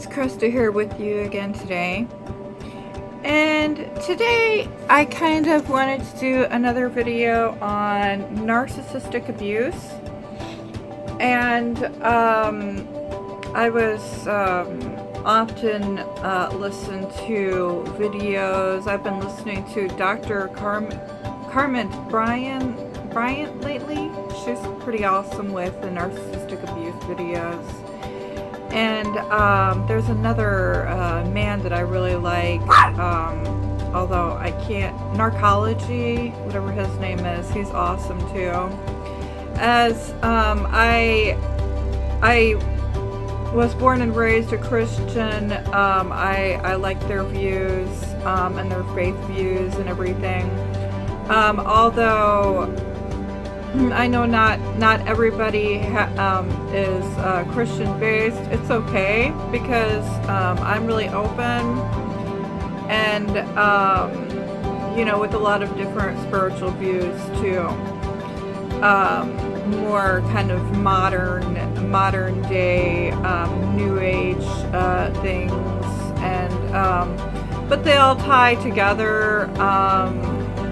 it's Krista here with you again today. And today I kind of wanted to do another video on narcissistic abuse. And I was often listen to videos. I've been listening to Dr. Carmen Bryant lately. She's pretty awesome with the narcissistic abuse videos. And there's another man that I really like, although I can't, Narcology, whatever his name is, he's awesome too. As I was born and raised a Christian, I like their views and their faith views and everything. Although I know not everybody is Christian based. It's okay because I'm really open and you know, with a lot of different spiritual views too. More kind of modern day new age things, and but they all tie together.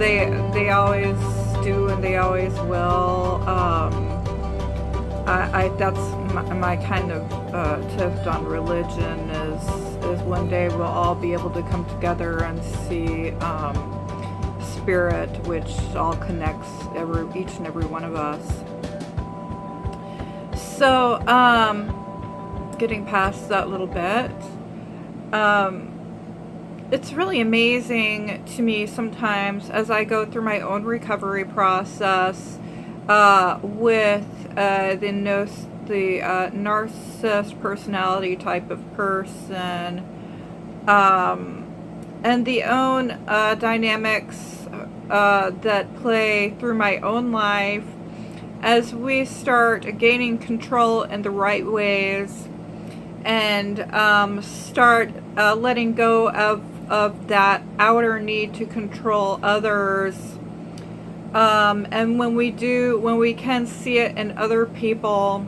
They always do and they always will. That's my kind of tiff on religion is one day we'll all be able to come together and see spirit, which all connects each and every one of us. So getting past that little bit, it's really amazing to me sometimes as I go through my own recovery process with the narcissist personality type of person, and the own dynamics that play through my own life as we start gaining control in the right ways and start letting go of that outer need to control others, and when we can see it in other people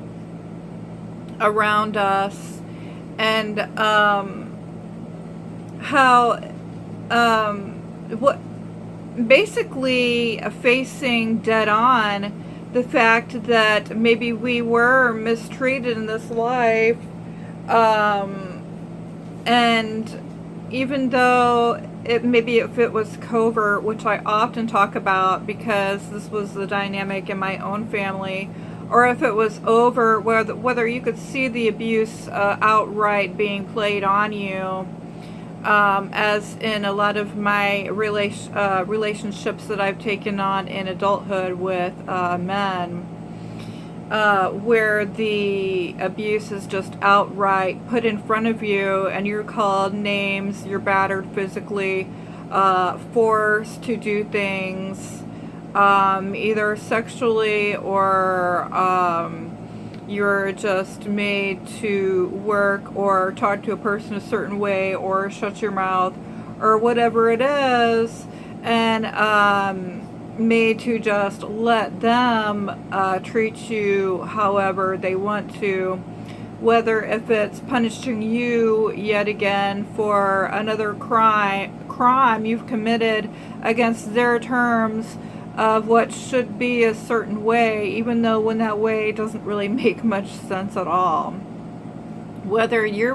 around us, and how what basically facing dead on the fact that maybe we were mistreated in this life, and even though if it was covert, which I often talk about because this was the dynamic in my own family, or if it was overt, whether you could see the abuse outright being played on you, as in a lot of my relationships that I've taken on in adulthood with men, where the abuse is just outright put in front of you and you're called names, you're battered physically, forced to do things, either sexually or you're just made to work or talk to a person a certain way or shut your mouth or whatever it is, and made to just let them treat you however they want to, whether if it's punishing you yet again for another crime you've committed against their terms of what should be a certain way, even though when that way doesn't really make much sense at all. Whether you're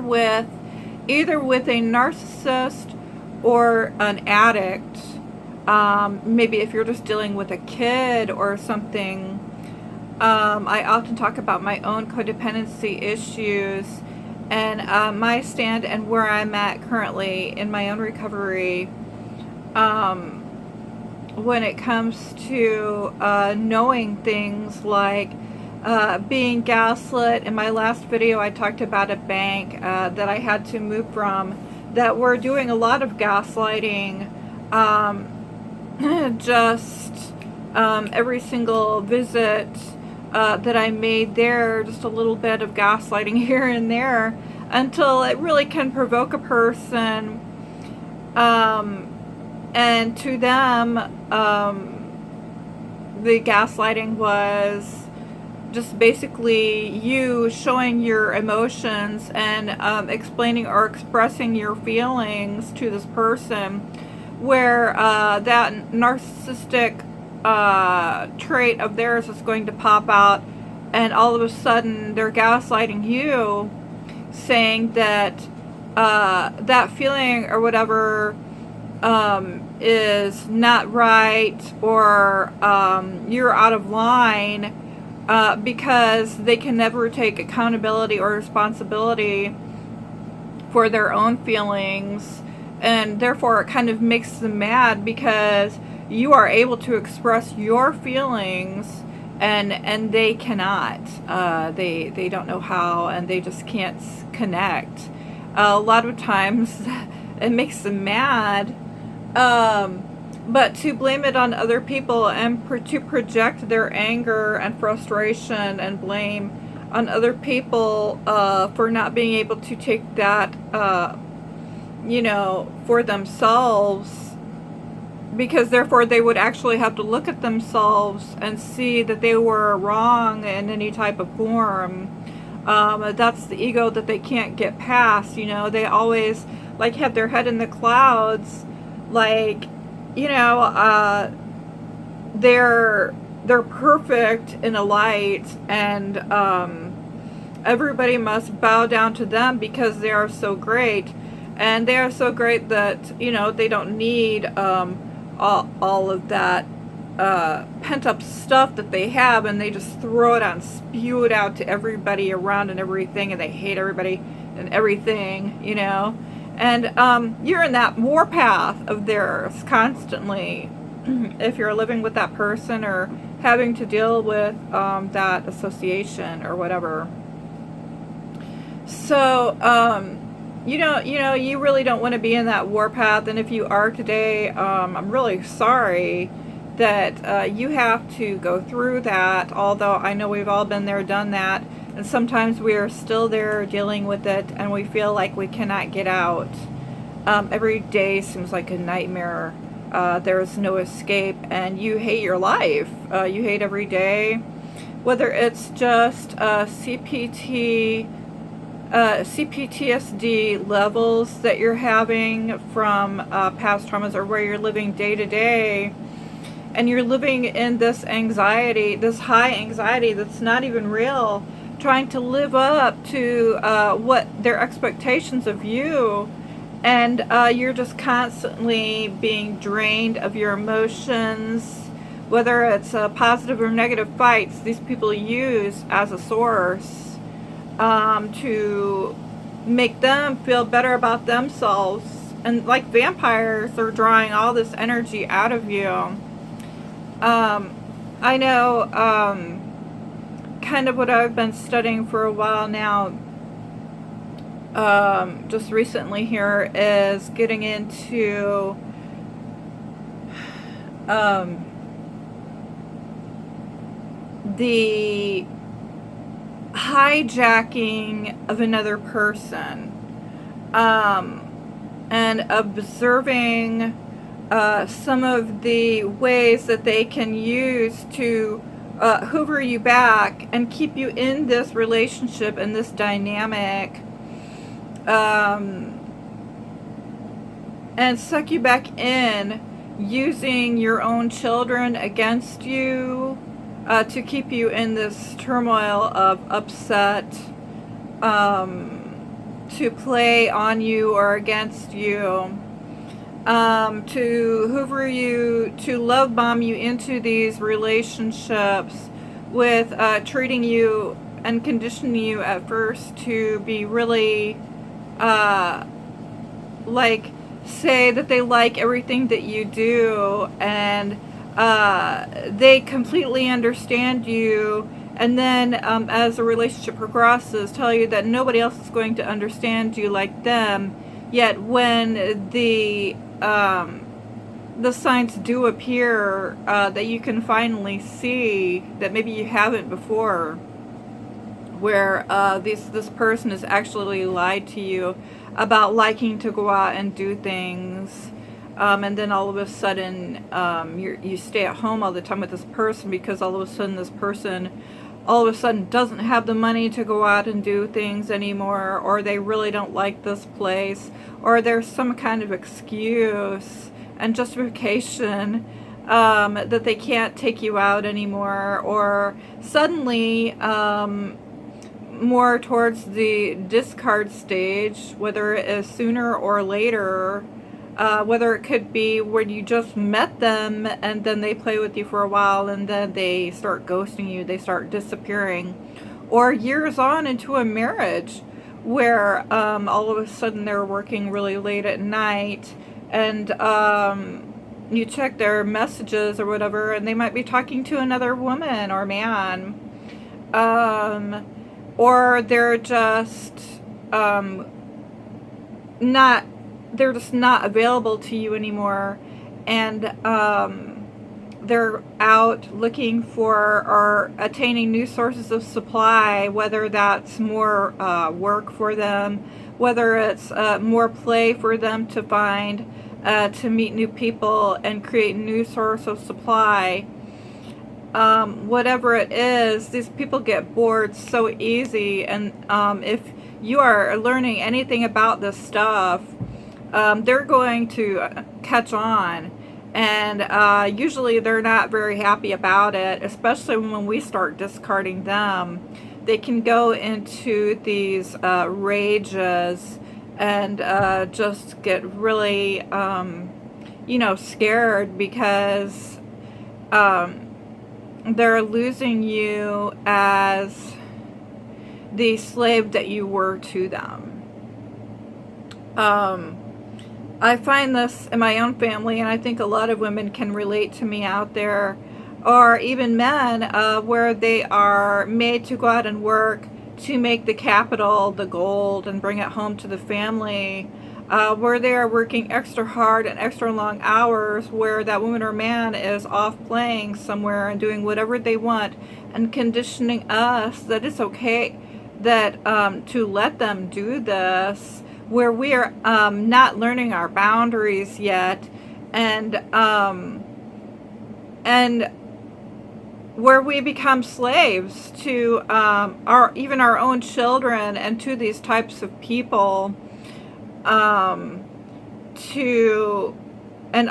either with a narcissist or an addict, maybe if you're just dealing with a kid or something, I often talk about my own codependency issues and my stand and where I'm at currently in my own recovery, when it comes to knowing things like being gaslit. In my last video I talked about a bank that I had to move from that were doing a lot of gaslighting. Just every single visit that I made there, just a little bit of gaslighting here and there until it really can provoke a person, and to them the gaslighting was just basically you showing your emotions and explaining or expressing your feelings to this person, where that narcissistic trait of theirs is going to pop out, and all of a sudden they're gaslighting you, saying that that feeling or whatever is not right, or you're out of line, because they can never take accountability or responsibility for their own feelings, and therefore it kind of makes them mad because you are able to express your feelings, and they cannot. They don't know how, and they just can't connect. A lot of times it makes them mad, but to blame it on other people and to project their anger and frustration and blame on other people for not being able to take that, for themselves, because therefore they would actually have to look at themselves and see that they were wrong in any type of form. That's the ego that they can't get past. They always have their head in the clouds, they're perfect in a light, and everybody must bow down to them because they are so great, and they are so great that they don't need all of that pent up stuff that they have, and they just throw it out and spew it out to everybody around and everything, and they hate everybody and everything, and you're in that warpath of theirs constantly if you're living with that person or having to deal with that association or whatever. So you really don't want to be in that warpath, and if you are today, I'm really sorry that you have to go through that, although I know we've all been there, done that, and sometimes we are still there dealing with it, and we feel like we cannot get out. Every day seems like a nightmare. There's no escape, and you hate your life. You hate every day, whether it's just CPTSD levels that you're having from past traumas, or where you're living day to day, and you're living in this anxiety, this high anxiety that's not even real, trying to live up to what their expectations of you, and you're just constantly being drained of your emotions, whether it's positive or negative fights these people use as a source to make them feel better about themselves, and like vampires, they're drawing all this energy out of you. I know kind of what I've been studying for a while now, just recently here, is getting into the hijacking of another person, and observing some of the ways that they can use to hoover you back and keep you in this relationship and this dynamic, and suck you back in, using your own children against you, to keep you in this turmoil of upset, to play on you or against you, to hoover you, to love bomb you into these relationships with treating you and conditioning you at first to be really say that they like everything that you do, and they completely understand you, and then as the relationship progresses, tell you that nobody else is going to understand you like them. Yet when the signs do appear that you can finally see that maybe you haven't before, where this person has actually lied to you about liking to go out and do things, and then all of a sudden you stay at home all the time with this person because all of a sudden this person all of a sudden doesn't have the money to go out and do things anymore, or they really don't like this place, or there's some kind of excuse and justification that they can't take you out anymore, or suddenly more towards the discard stage, whether it is sooner or later, whether it could be when you just met them and then they play with you for a while and then they start ghosting you, they start disappearing, or years on into a marriage where all of a sudden they're working really late at night and you check their messages or whatever and they might be talking to another woman or man, or they're just not they're just not available to you anymore, and they're out looking for or attaining new sources of supply, whether that's more work for them, whether it's more play for them to find, to meet new people and create new source of supply. Whatever it is, these people get bored so easy, and if you are learning anything about this stuff, they're going to catch on, and usually they're not very happy about it, especially when we start discarding them. They can go into these rages and just get really, scared because they're losing you as the slave that you were to them. I find this in my own family, and I think a lot of women can relate to me out there, or even men, where they are made to go out and work to make the capital, the gold, and bring it home to the family, where they are working extra hard and extra long hours, where that woman or man is off playing somewhere and doing whatever they want and conditioning us that it's okay that to let them do this, where we are not learning our boundaries yet, and where we become slaves to our own children and to these types of people, and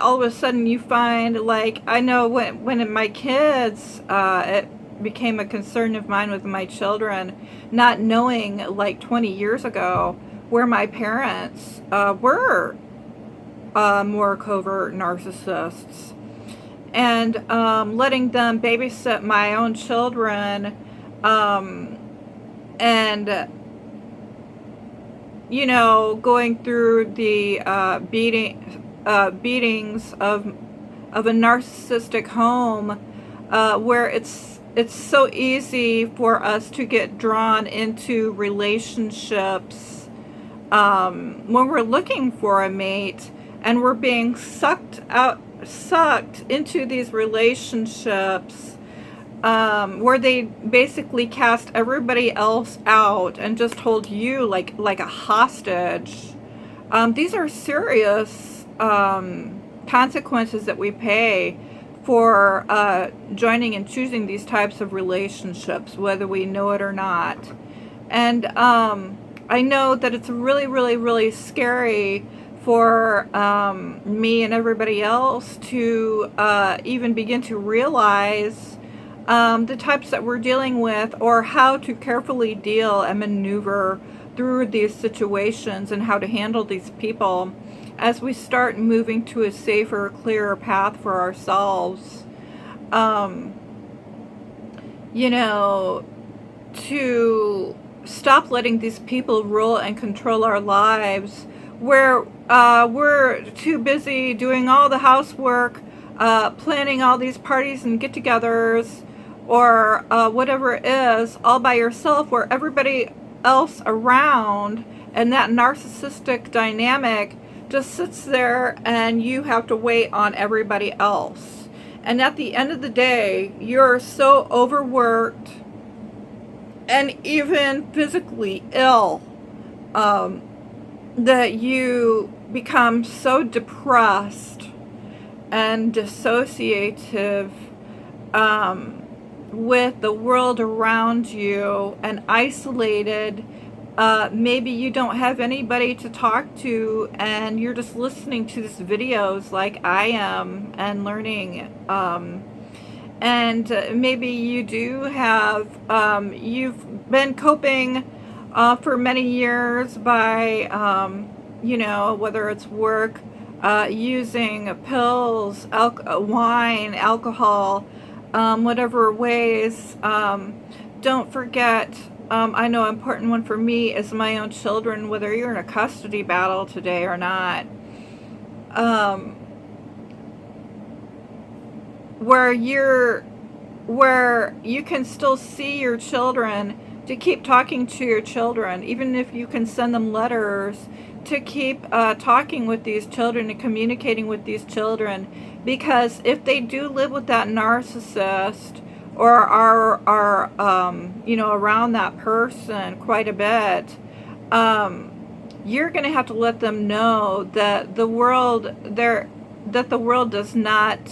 all of a sudden you find, like, I know when my kids, it became a concern of mine with my children, not knowing, like 20 years ago, where my parents were more covert narcissists, and letting them babysit my own children, and going through the beatings of a narcissistic home, where it's so easy for us to get drawn into relationships when we're looking for a mate, and we're being sucked into these relationships, where they basically cast everybody else out and just hold you like a hostage. These are serious consequences that we pay for joining and choosing these types of relationships, whether we know it or not. And I know that it's really, really, really scary for me and everybody else to even begin to realize the types that we're dealing with, or how to carefully deal and maneuver through these situations, and how to handle these people as we start moving to a safer, clearer path for ourselves. To stop letting these people rule and control our lives, where we're too busy doing all the housework, planning all these parties and get-togethers, or whatever it is, all by yourself, where everybody else around and that narcissistic dynamic just sits there and you have to wait on everybody else. And at the end of the day, you're so overworked and even physically ill, that you become so depressed and dissociative with the world around you and isolated. Maybe you don't have anybody to talk to and you're just listening to these videos like I am and learning. And maybe you do have, you've been coping for many years by, whether it's work, using pills, wine, alcohol, whatever ways. Don't forget, I know an important one for me is my own children, whether you're in a custody battle today or not. Where you can still see your children, to keep talking to your children, even if you can send them letters, to keep talking with these children and communicating with these children, because if they do live with that narcissist or are around that person quite a bit, you're going to have to let them know that the world is not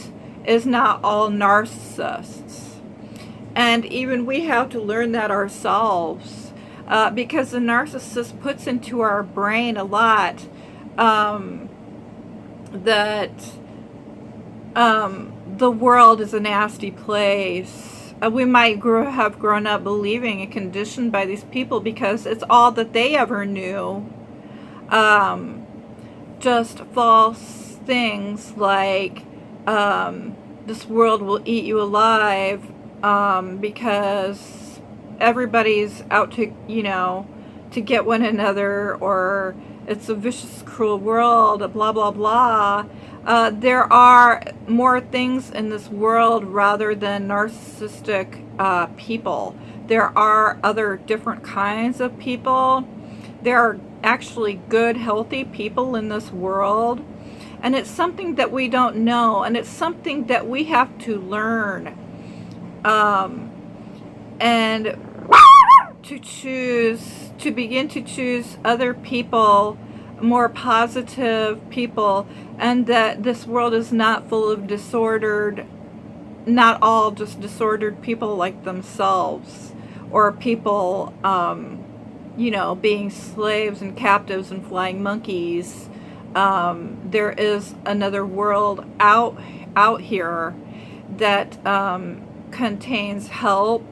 all narcissists. And even we have to learn that ourselves, because the narcissist puts into our brain a lot, that the world is a nasty place. We might have grown up believing and conditioned by these people because it's all that they ever knew. Just false things like, this world will eat you alive, because everybody's out to get one another, or it's a vicious, cruel world, blah, blah, blah. There are more things in this world rather than narcissistic people. There are other different kinds of people. There are actually good, healthy people in this world. And it's something that we don't know, and it's something that we have to learn. And to begin to choose other people, more positive people, and that this world is not full of not all just disordered people like themselves, or people, being slaves and captives and flying monkeys. There is another world out here that contains help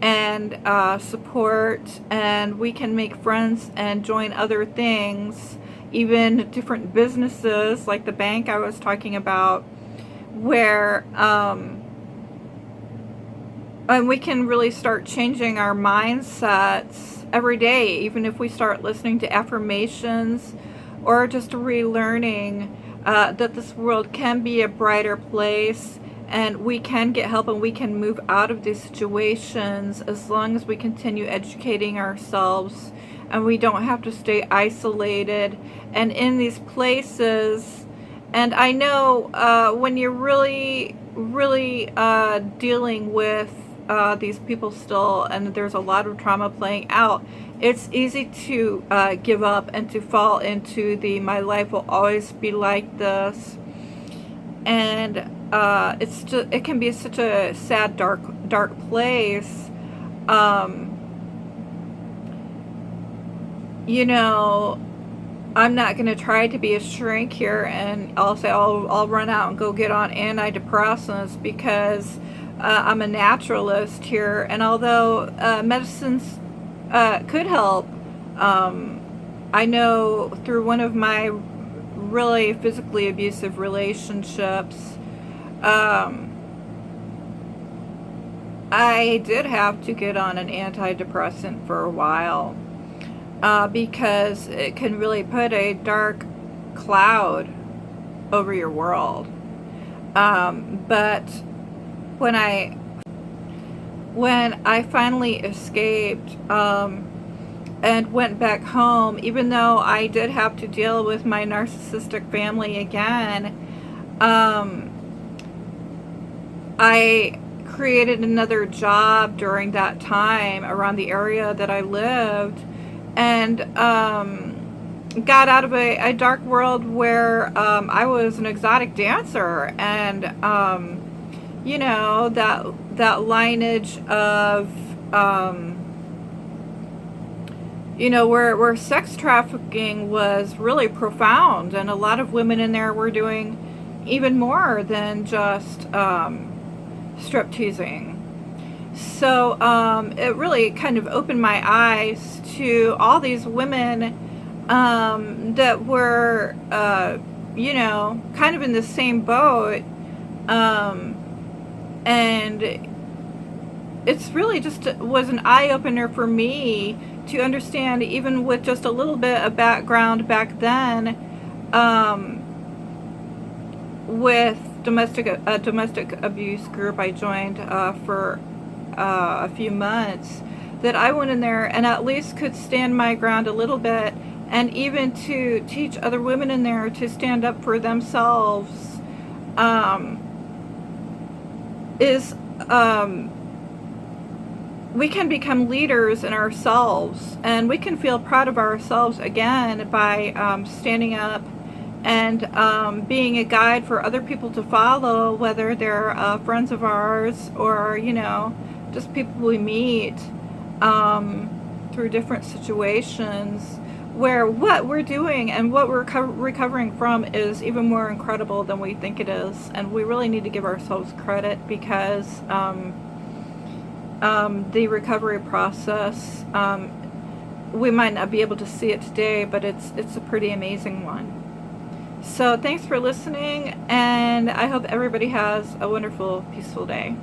and support, and we can make friends and join other things, even different businesses like the bank I was talking about, where and we can really start changing our mindsets every day, even if we start listening to affirmations or just relearning that this world can be a brighter place, and we can get help and we can move out of these situations as long as we continue educating ourselves, and we don't have to stay isolated and in these places. And I know when you're really dealing with these people still, and there's a lot of trauma playing out, it's easy to give up and to fall into my life will always be like this. And it can be such a sad, dark place. I'm not going to try to be a shrink here and I'll say I'll run out and go get on antidepressants because I'm a naturalist here. And although medicines could help, I know through one of my really physically abusive relationships, I did have to get on an antidepressant for a while, because it can really put a dark cloud over your world. But when I finally escaped and went back home, even though I did have to deal with my narcissistic family again, I created another job during that time around the area that I lived, and got out of a dark world where I was an exotic dancer, and you know, that lineage of, you know, where sex trafficking was really profound, and a lot of women in there were doing even more than just strip teasing. So it really kind of opened my eyes to all these women that were, you know, kind of in the same boat. And it's really just was an eye-opener for me to understand, even with just a little bit of background back then, with a domestic abuse group I joined for a few months, that I went in there and at least could stand my ground a little bit, and even to teach other women in there to stand up for themselves, we can become leaders in ourselves, and we can feel proud of ourselves again by standing up and being a guide for other people to follow, whether they're friends of ours or, you know, just people we meet through different situations, where what we're doing and what we're recovering from is even more incredible than we think it is. And we really need to give ourselves credit, because the recovery process, we might not be able to see it today, but it's a pretty amazing one. So thanks for listening, and I hope everybody has a wonderful, peaceful day.